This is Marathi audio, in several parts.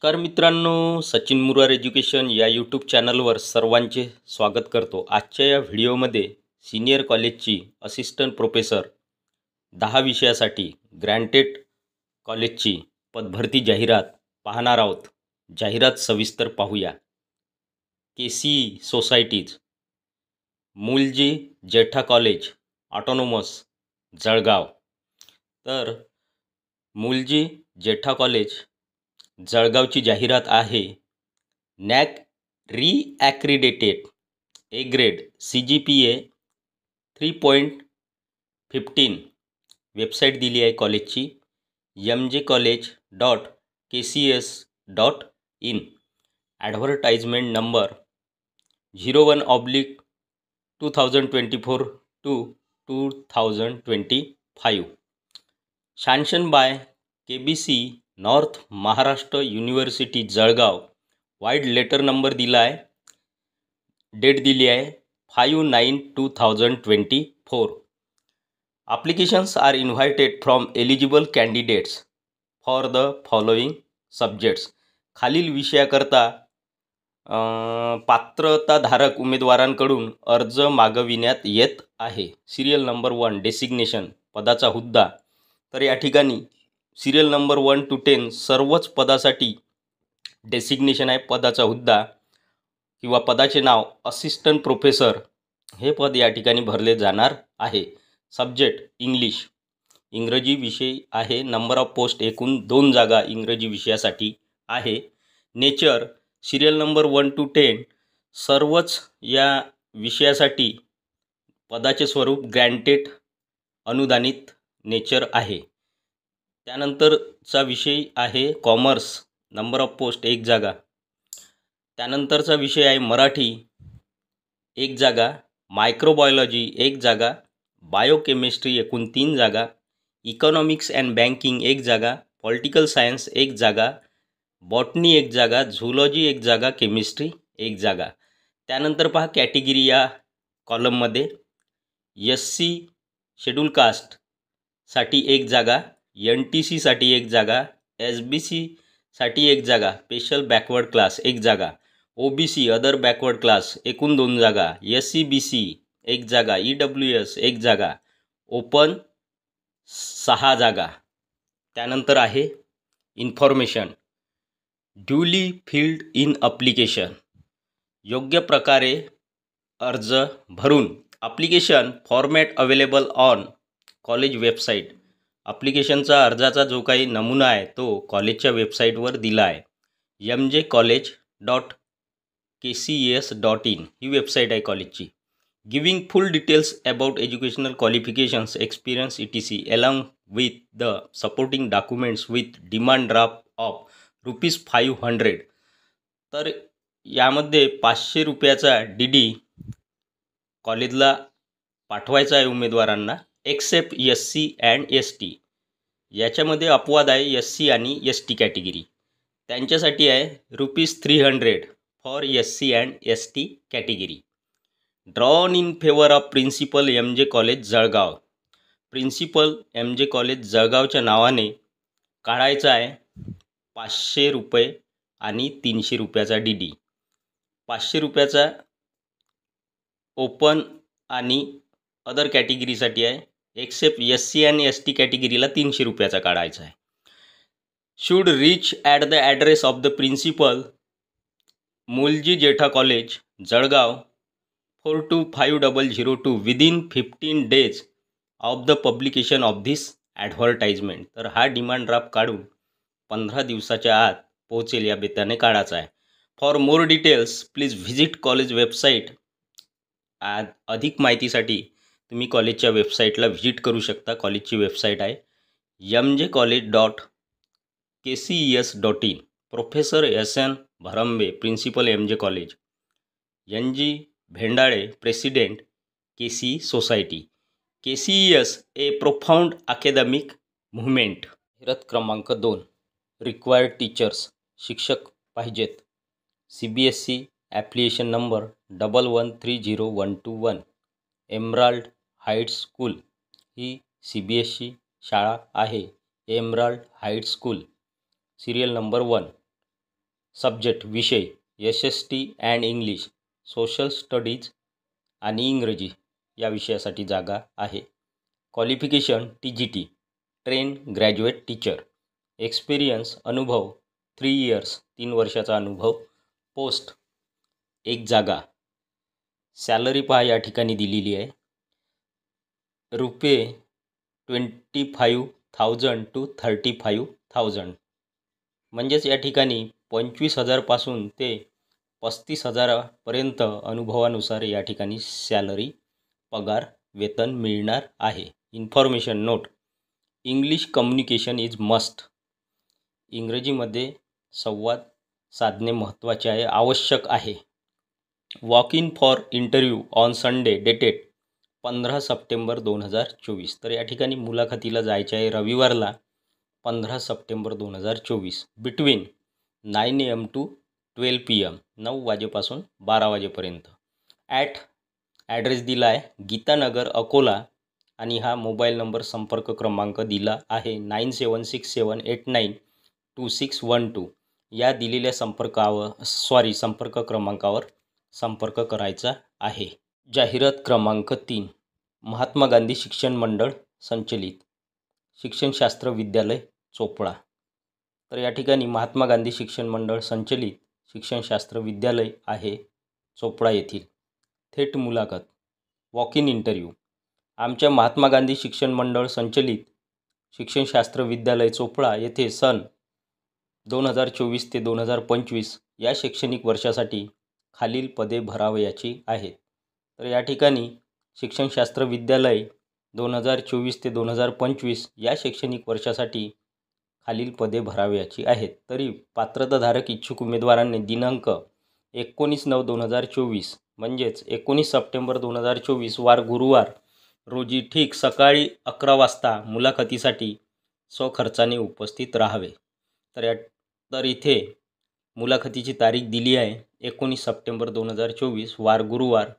नमस्कार मित्रांनो, सचिन मुरार एज्युकेशन या यूट्यूब चॅनलवर सर्वांचे स्वागत करतो। आजच्या या व्हिडिओमध्ये सीनियर कॉलेजची असिस्टंट प्रोफेसर 10 विषयासाठी ग्रँटेड कॉलेजची पदभरती जाहिरात पाहणार आहोत। जाहिरात सविस्तर पाहूया। KC societies, Mulji Jetha college autonomous Jalgaon. तर मूलजी जेठा कॉलेज जळगावची जाहिरात आहे। NAAC reaccredited, A grade, CGPA 3.15। Website दिली आहे कॉलेजची mjcollege.kcs.in। Advertisement number 01/2024 to 2025। Sanction by KBC north Maharashtra university Jalgaon. Vide letter number दिला आहे। डेट दिली आहे 5/9/2024। Applications are invited from eligible candidates for the following subjects। खालील विषयाकरता पात्रताधारक उमेदवारांकडून अर्ज मागविण्यात येत आहे। सिरियल नंबर 1 डेसिग्नेशन, पदाचा हुद्दा। तर या ठिकाणी सिरियल नंबर 1 to 10 सर्वच पदासाठी डेसिग्नेशन आहे, पदाचा हुद्दा किंवा पदाचे नाव असिस्टंट प्रोफेसर हे पद या ठिकाणी भरले जाणार आहे। सब्जेक्ट इंग्लिश, इंग्रजी विषय आहे। नंबर ऑफ पोस्ट एकूण 2 जागा इंग्रजी विषयासाठी आहे। नेचर सिरियल नंबर 1 to 10 सर्वच या विषयासाठी पदाचे स्वरूप ग्रँटेड अनुदानित नेचर आहे। त्यानंतरचा विषय आहे कॉमर्स, नंबर ऑफ पोस्ट 1 जागा। त्यानंतरचा विषय आहे मराठी 1 जागा, मायक्रोबायोलॉजी 1 जागा, बायोकेमिस्ट्री एकूण 3 जागा, इकॉनॉमिक्स अँड बँकिंग 1 जागा, पॉलिटिकल सायन्स 1 जागा, बॉटनी 1 जागा, झूलॉजी 1 जागा, केमिस्ट्री 1 जागा। त्यानंतर पहा कॅटेगरी या कॉलममध्ये SC शेड्यूल कास्टसाठी 1 जागा, NTC साठी 1 जागा, SBC साठी 1 जागा, स्पेशल बॅकवर्ड क्लास 1 जागा, OBC अदर बॅकवर्ड क्लास एकूण 2 जागा, SCBC 1 जागा, EWS 1 जागा, ओपन 6 जागा। त्यानंतर आहे information, duly filled in application, योग्य प्रकारे अर्ज भरून। Application format available on college website, ॲप्लिकेशनचा अर्जाचा जो काही नमुना आहे तो कॉलेजच्या वेबसाईटवर दिला आहे। mjcollege.kcs.in ही वेबसाईट आहे कॉलेजची। Giving full details about educational qualifications, experience etc along with the supporting documents with demand draft of ₹500। तर यामध्ये 500 रुपयाचा DD कॉलेजला पाठवायचा आहे उमेदवारांना, एक्सेप्ट SC अँड ST। याच्यामध्ये अपवाद आहे SC आणि ST कॅटेगरी, त्यांच्यासाठी आहे ₹300 for SC and ST category. Drawn in favour of principal MJ college Jalgaon, principal MJ college जळगावच्या नावाने काढायचा आहे 500 रुपये आणि 300 रुपयाचा DD। 500 रुपयाचा ओपन आणि अदर कॅटेगरीसाठी आहे, एक्सेप्ट SC आणि ST कॅटेगरीला 300 रुपयाचा काढायचा आहे। Should reach at the address of the principal, Mulji Jetha college Jalgaon 42502 within 15 days of the publication of this advertisement. तर हा डिमांड ड्राफ्ट काढून 15 दिवसाच्या आत पोहोचेल या बेताने काढायचा आहे। For more details please visit college website. अधिक माहितीसाठी तुम्ही कॉलेजच्या वेबसाईटला व्हिजिट करू शकता। कॉलेजची वेबसाईट आहे mjcollege.kces.in। Professor SN Bharambe, principal MJ college, NG Bhendale, president KC society. KCES a profound academic movement. जाहिरात क्रमांक 2, रिक्वायर्ड टीचर्स, शिक्षक पाहिजेत। CBSE application number 113021। Emerald Heights school ही CBSE शाळा आहे। Emerald Heights school, serial number 1 subject विषय SST and English, social studies आणि इंग्रजी या विषयासाठी जागा आहे. Qualification TGT, train graduate teacher. Experience अनुभव 3 इयर्स, 3 वर्षाचा अनुभव. पोस्ट 1 जागा. सॅलरी पहा या ठिकाणी दिलेली आहे रुपये 25,000 to 35,000, म्हणजेच या ठिकाणी 25,000 पासून ते 35,000 पर्यंत अनुभवानुसार या ठिकाणी सॅलरी पगार वेतन मिळणार आहे. Information note, English communication is must. इंग्रजीमध्ये संवाद साधणे महत्त्वाचे आहे, आवश्यक आहे. Walk in for interview on Sunday dated 15 September 2024. तर या ठिकाणी मुलाखतीला जायचे आहे रविवारला 15 September 2024 between 9 AM to 12 PM, 9 वाजेपासून 12 वाजेपर्यंत. ॲड्रेस दिला आहे गीतानगर अकोला आणि हा मोबाईल नंबर संपर्क क्रमांक दिला आहे 9767892612. या दिलेल्या संपर्क क्रमांकावर संपर्क करायचा आहे. जाहिरात क्रमांक 3, महात्मा गांधी शिक्षण मंडळ संचलित शिक्षणशास्त्र विद्यालय चोपडा. तर या ठिकाणी महात्मा गांधी शिक्षण मंडळ संचलित शिक्षणशास्त्र विद्यालय आहे चोपडा येथील. थेट मुलाखत, वॉक इन इंटरव्ह्यू. आमच्या महात्मा गांधी शिक्षण मंडळ संचलित शिक्षणशास्त्र विद्यालय चोपडा येथे सन 2024 ते 2025 या शैक्षणिक वर्षासाठी खालील पदे भरावयाची आहेत. तर या ठिकाणी शिक्षणशास्त्र विद्यालय 2024 ते 2025 या शैक्षणिक वर्षासाठी खालील पदे भरावयाची आहेत. तरी पात्रताधारक इच्छुक उमेदवारांनी दिनांक 19/9/2024 म्हणजेच 19 सप्टेंबर 2024 वार गुरुवार रोजी ठीक सकाळी 11 वाजता मुलाखतीसाठी स्वखर्चाने उपस्थित राहावे. तर इथे मुलाखतीची तारीख दिली आहे 19 सप्टेंबर 2024 वार गुरुवार.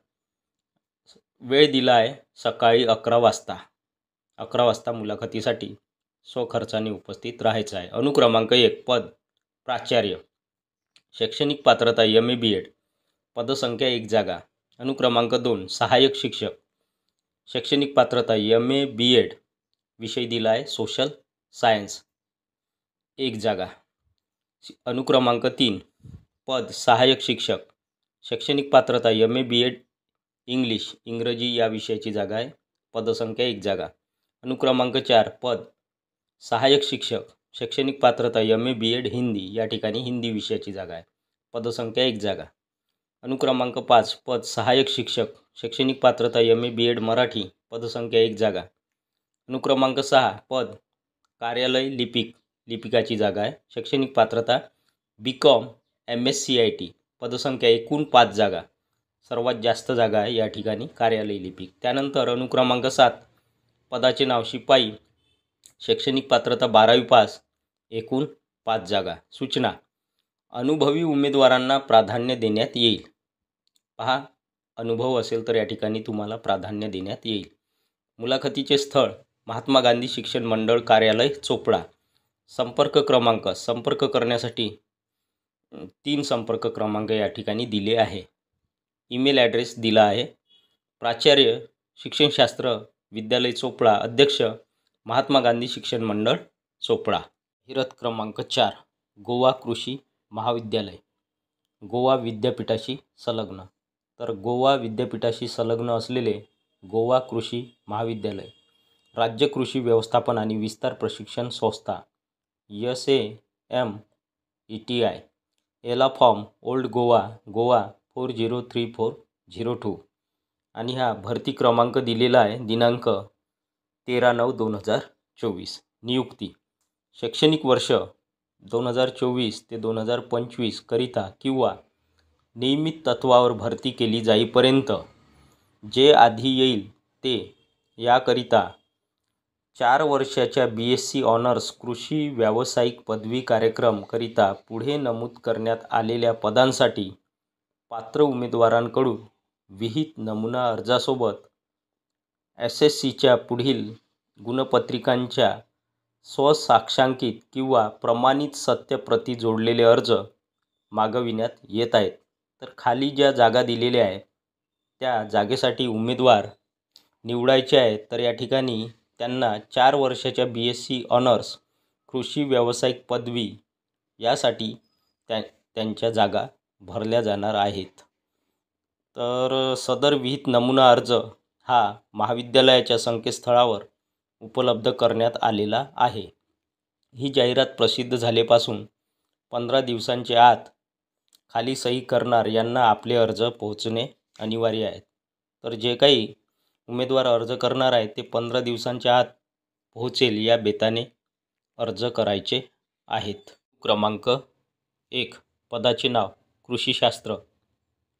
वेळ दिला आहे सकाळी 11 वाजता. 11 वाजता मुलाखतीसाठी स्वखर्चाने उपस्थित राहायचं आहे. अनुक्रमांक 1 पद प्राचार्य. शैक्षणिक पात्रता MA BEd, पदसंख्या 1 जागा. अनुक्रमांक 2 सहाय्यक शिक्षक. शैक्षणिक पात्रता MA BEd, विषय दिला आहे सोशल सायन्स, 1 जागा. अनुक्रमांक 3 पद सहाय्यक शिक्षक. शैक्षणिक पात्रता MA BEd इंग्लिश, इंग्रजी या विषयाची जागा आहे, पदसंख्या 1 जागा. अनुक्रमांक 4 पद सहाय्यक शिक्षक. शैक्षणिक पात्रता MA BEd हिंदी, या ठिकाणी हिंदी विषयाची जागा आहे, पदसंख्या 1 जागा. अनुक्रमांक 5 पद सहाय्यक शिक्षक. शैक्षणिक पात्रता MA BEd मराठी, पदसंख्या 1 जागा. अनुक्रमांक 6 पद कार्यालय लिपिक, लिपिकाची जागा आहे. शैक्षणिक पात्रता BCom MSCIT, पदसंख्या एकूण 5 जागा. सर्वात जास्त जागा आहे या ठिकाणी कार्यालय लिपिक. त्यानंतर अनुक्रमांक 7 पदाचे नाव शिपाई. शैक्षणिक पात्रता 12वी पास, एकूण 5 जागा. सूचना, अनुभवी उमेदवारांना प्राधान्य देण्यात येईल. पहा, अनुभव असेल तर या ठिकाणी तुम्हाला प्राधान्य देण्यात येईल. मुलाखतीचे स्थळ महात्मा गांधी शिक्षण मंडळ कार्यालय चोपडा. संपर्क क्रमांक, संपर्क करण्यासाठी 3 संपर्क क्रमांक या ठिकाणी दिले आहे. ईमेल ॲड्रेस दिला आहे प्राचार्य शिक्षणशास्त्र विद्यालय चोपडा, अध्यक्ष महात्मा गांधी शिक्षण मंडळ चोपडा. जाहिरात क्रमांक 4 गोवा कृषी महाविद्यालय, गोवा विद्यापीठाशी संलग्न. तर गोवा विद्यापीठाशी संलग्न असलेले गोवा कृषी महाविद्यालय राज्य कृषी व्यवस्थापन आणि विस्तार प्रशिक्षण संस्था SAMETI, याला फॉर्म ओल्ड गोवा, गोवा 403402. आणि हा भरती क्रमांक दिलेला आहे दिनांक 13/9/2024. नियुक्ती शैक्षणिक वर्ष 2024 ते 2025 करिता किंवा नियमित तत्वावर भरती केली जाईपर्यंत जे आधी येईल ते. याकरिता 4 वर्षाच्या BSc ऑनर्स कृषी व्यावसायिक पदवी कार्यक्रम करिता पुढे नमूद करण्यात आलेल्या पदांसाठी पात्र उमेदवारांकडून विहित नमुना अर्जासोबत SSCच्या पुढील गुणपत्रिकांच्या स्वसाक्षांकित किंवा प्रमाणित सत्य प्रती जोडलेले अर्ज मागविण्यात येत आहेत. तर खाली ज्या जागा दिलेल्या आहेत त्या जागेसाठी उमेदवार निवडायचे आहेत. तर या ठिकाणी त्यांना 4 वर्षाच्या BSc ऑनर्स कृषी व्यावसायिक पदवी यासाठी त्यांच्या जागा भरल्या जाणार आहेत. तर सदर विहित नमुना अर्ज हा महाविद्यालयाच्या संकेतस्थळावर उपलब्ध करण्यात आलेला आहे. ही जाहिरात प्रसिद्ध झाल्यापासून 15 दिवसांच्या आत खाली सही करणार यांना आपले अर्ज पोहोचणे अनिवार्य आहे. तर जे काही उमेदवार अर्ज करणार आहेत ते 15 दिवसांच्या आत पोहोचेल या बेताने अर्ज करायचे आहेत. क्रमांक 1 पदाचे नाव कृषीशास्त्र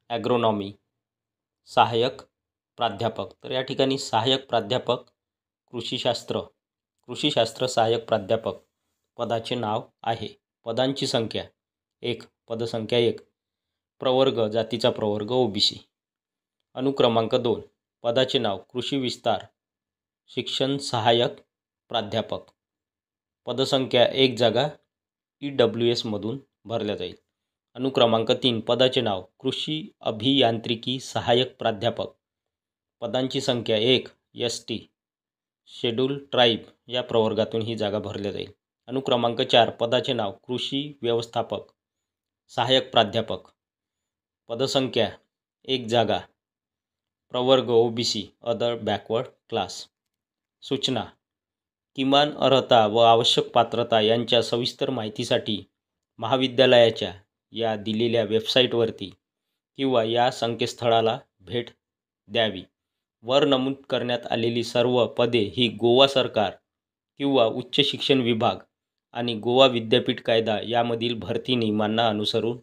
ॲग्रोनॉमी सहाय्यक प्राध्यापक. तर या ठिकाणी सहाय्यक प्राध्यापक कृषीशास्त्र सहाय्यक प्राध्यापक पदाचे नाव आहे. पदांची संख्या 1. पदसंख्या 1. प्रवर्ग जातीचा प्रवर्ग OBC. अनुक्रमांक 2 पदाचे नाव कृषी विस्तार शिक्षण सहाय्यक प्राध्यापक. पदसंख्या 1 जागा EWS मधून भरल्या जाईल. अनुक्रमांक 3 पदाचे नाव कृषी अभियांत्रिकी सहाय्यक प्राध्यापक. पदांची संख्या 1. ST शेड्यूल ट्राईब या प्रवर्गातून ही जागा भरल्या जाईल. अनुक्रमांक 4 पदाचे नाव कृषी व्यवस्थापक सहाय्यक प्राध्यापक. पदसंख्या 1 जागा प्रवर्ग OBC अदर बॅकवर्ड क्लास. सूचना किमान अर्हता व आवश्यक पात्रता यांच्या सविस्तर माहितीसाठी महाविद्यालयाच्या या दिलेल्या वेबसाईटवरती किंवा या संकेतस्थळाला भेट द्यावी. वर नमूद करण्यात आलेली सर्व पदे ही गोवा सरकार किंवा उच्च शिक्षण विभाग आणि गोवा विद्यापीठ कायदा यामधील भरती नियमांना अनुसरून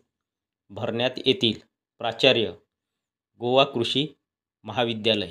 भरण्यात येतील. प्राचार्य गोवा कृषी महाविद्यालय.